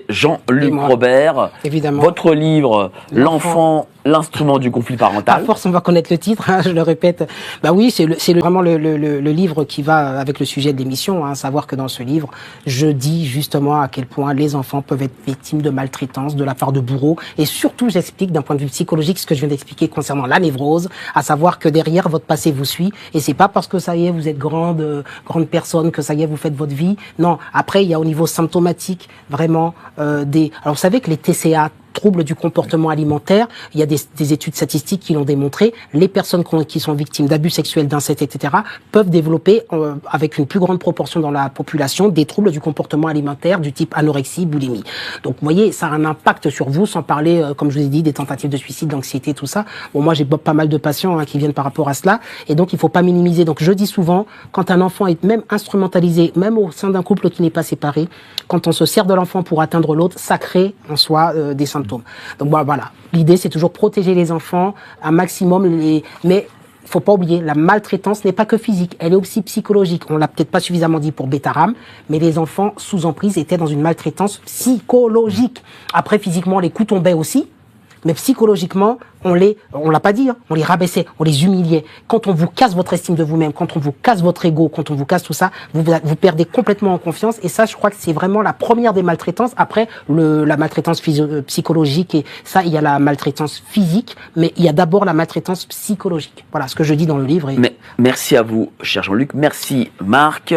Jean-Luc Robert, évidemment. Votre livre, L'enfant, l'instrument du conflit parental. À force, on va connaître le titre, hein, je le répète. Bah oui, c'est vraiment le livre qui va avec le sujet de l'émission, hein, savoir que dans ce livre, je dis justement à quel point les enfants peuvent être victimes de maltraitance de la part de bourreaux. Et surtout, j'explique d'un point de vue psychologique ce que je viens d'expliquer concernant la névrose, à savoir que derrière, votre passé vous suit. Et c'est pas parce que ça y est, vous êtes grande personne, que ça y est, vous faites votre vie. Non, après, il y a au niveau symptomatique, vraiment, alors vous savez que les TCA, troubles du comportement alimentaire, il y a des études statistiques qui l'ont démontré, les personnes qui sont victimes d'abus sexuels, d'inceste, etc., peuvent développer, avec une plus grande proportion dans la population, des troubles du comportement alimentaire du type anorexie, boulimie. Donc, vous voyez, ça a un impact sur vous, sans parler, comme je vous ai dit, des tentatives de suicide, d'anxiété, tout ça. Bon, moi, j'ai pas mal de patients qui viennent par rapport à cela, et donc, il faut pas minimiser. Donc, je dis souvent, quand un enfant est même instrumentalisé, même au sein d'un couple qui n'est pas séparé, quand on se sert de l'enfant pour atteindre l'autre, ça crée en soi des symptômes. Donc voilà, l'idée c'est toujours protéger les enfants un maximum, mais il faut pas oublier, la maltraitance n'est pas que physique, elle est aussi psychologique. On l'a peut-être pas suffisamment dit pour Betaram, mais les enfants sous emprise étaient dans une maltraitance psychologique. Après, physiquement, les coups tombaient aussi, mais psychologiquement, on l'a pas dit, hein, on les rabaissait, on les humiliait. Quand on vous casse votre estime de vous-même, quand on vous casse votre ego, quand on vous casse tout ça, vous perdez complètement en confiance. Et ça, je crois que c'est vraiment la première des maltraitances. Après, la maltraitance psychologique, et ça, il y a la maltraitance physique, mais il y a d'abord la maltraitance psychologique. Voilà ce que je dis dans le livre. Mais merci à vous, cher Jean-Luc. Merci, Marc.